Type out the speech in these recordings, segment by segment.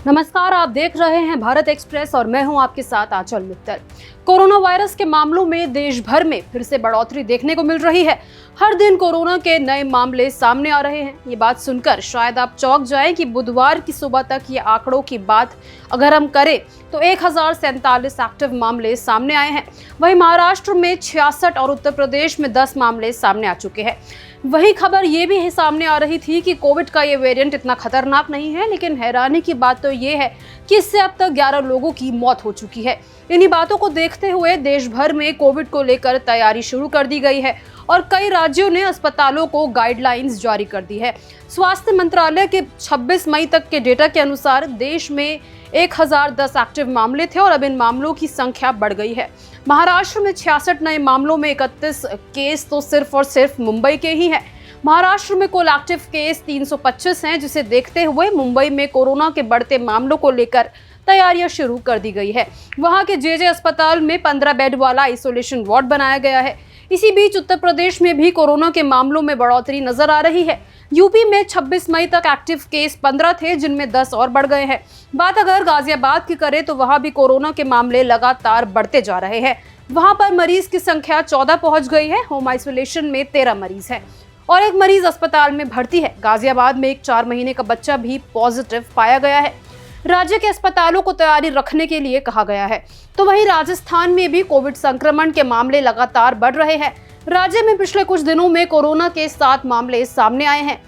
नमस्कार, आप देख रहे हैं भारत एक्सप्रेस और मैं हूं आपके साथ आंचल मित्तल। कोरोना वायरस के मामलों में देश भर में फिर से बढ़ोतरी देखने को मिल रही है। हर दिन कोरोना के नए मामले सामने आ रहे हैं। ये बात सुनकर शायद आप चौंक जाएं कि बुधवार की सुबह तक ये आंकड़ों की बात अगर हम करें तो 1047 एक्टिव मामले सामने आए हैं। वहीं महाराष्ट्र में 66 और उत्तर प्रदेश में 10 मामले सामने आ चुके हैं। वही खबर ये भी सामने आ रही थी कि कोविड का ये वेरिएंट इतना खतरनाक नहीं है, लेकिन हैरानी की बात तो ये है कि इससे अब तक 11 लोगों की मौत हो चुकी है। इन्हीं बातों को देखते हुए देश भर में कोविड को लेकर तैयारी शुरू कर दी गई है और कई राज्यों ने अस्पतालों को गाइडलाइंस जारी कर दी है। स्वास्थ्य मंत्रालय के 26 मई तक के डेटा के अनुसार देश में 1010 एक्टिव मामले थे और अब इन मामलों की संख्या बढ़ गई है। महाराष्ट्र में 66 नए मामलों में 31 केस तो सिर्फ और सिर्फ मुंबई के ही हैं। महाराष्ट्र में कुल एक्टिव केस 325 हैं, जिसे देखते हुए मुंबई में कोरोना के बढ़ते मामलों को लेकर तैयारियां शुरू कर दी गई है। वहां के जेजे अस्पताल में 15 बेड वाला आइसोलेशन वार्ड बनाया गया है। इसी बीच उत्तर प्रदेश में भी कोरोना के मामलों में बढ़ोतरी नजर आ रही है। यूपी में 26 मई तक एक्टिव केस 15 थे, जिनमें 10 और बढ़ गए हैं। बात अगर गाजियाबाद की करें तो वहां भी कोरोना के मामले लगातार बढ़ते जा रहे हैं। वहां पर मरीज की संख्या 14 पहुंच गई है। होम आइसोलेशन में 13 मरीज हैं और एक मरीज अस्पताल में भर्ती है। गाजियाबाद में एक 4 महीने का बच्चा भी पॉजिटिव पाया गया है। राज्य के अस्पतालों को तैयारी रखने के लिए कहा गया है। तो वहीं राजस्थान में भी कोविड संक्रमण के मामले लगातार बढ़ रहे हैं। राज्य में पिछले कुछ दिनों में कोरोना के 7 मामले सामने आए हैं।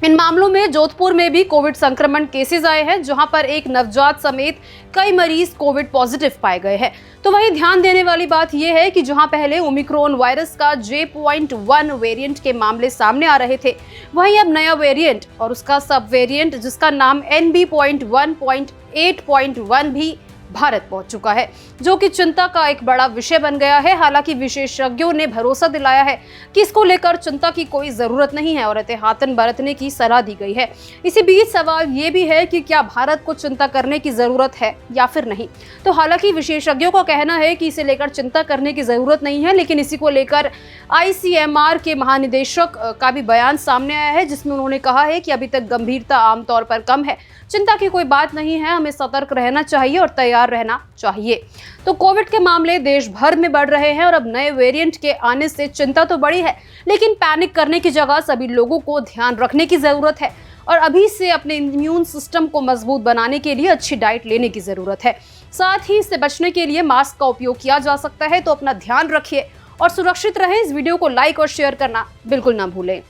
इन मामलों में जोधपुर में भी कोविड संक्रमण केसेस आए हैं, जहां पर एक नवजात समेत कई मरीज कोविड पॉजिटिव पाए गए हैं। तो वहीं ध्यान देने वाली बात यह है कि जहां पहले ओमिक्रॉन वायरस का J.1 वेरिएंट के मामले सामने आ रहे थे, वहीं अब नया वेरिएंट और उसका सब वेरिएंट जिसका नाम NB.1.8.1 भी भारत पहुंच चुका है, जो कि चिंता का एक बड़ा विषय बन गया है। हालांकि विशेषज्ञों ने भरोसा दिलाया है कि इसको लेकर चिंता की कोई जरूरत नहीं है और एहतियातन बरतने की सलाह दी गई है। इसी बीच सवाल ये भी है कि क्या भारत को चिंता करने की जरूरत है या फिर नहीं। तो हालांकि विशेषज्ञों का कहना है कि इसे लेकर चिंता करने की जरूरत नहीं है, लेकिन इसी को लेकर ICMR के महानिदेशक का भी बयान सामने आया है, जिसमें उन्होंने कहा है कि अभी तक गंभीरता आमतौर पर कम है, चिंता की कोई बात नहीं है, हमें सतर्क रहना चाहिए और तैयार रहना चाहिए। तो कोविड के मामले देश भर में बढ़ रहे हैं और अब नए वेरिएंट के आने से चिंता तो बढ़ी है, लेकिन पैनिक करने की जगह सभी लोगों को ध्यान रखने की जरूरत है और अभी से अपने इम्यून सिस्टम को मजबूत बनाने के लिए अच्छी डाइट लेने की जरूरत है। साथ ही इससे बचने के लिए मास्क का उपयोग किया जा सकता है। तो अपना ध्यान रखिए और सुरक्षित रहें। इस वीडियो को लाइक और शेयर करना बिल्कुल ना भूलें।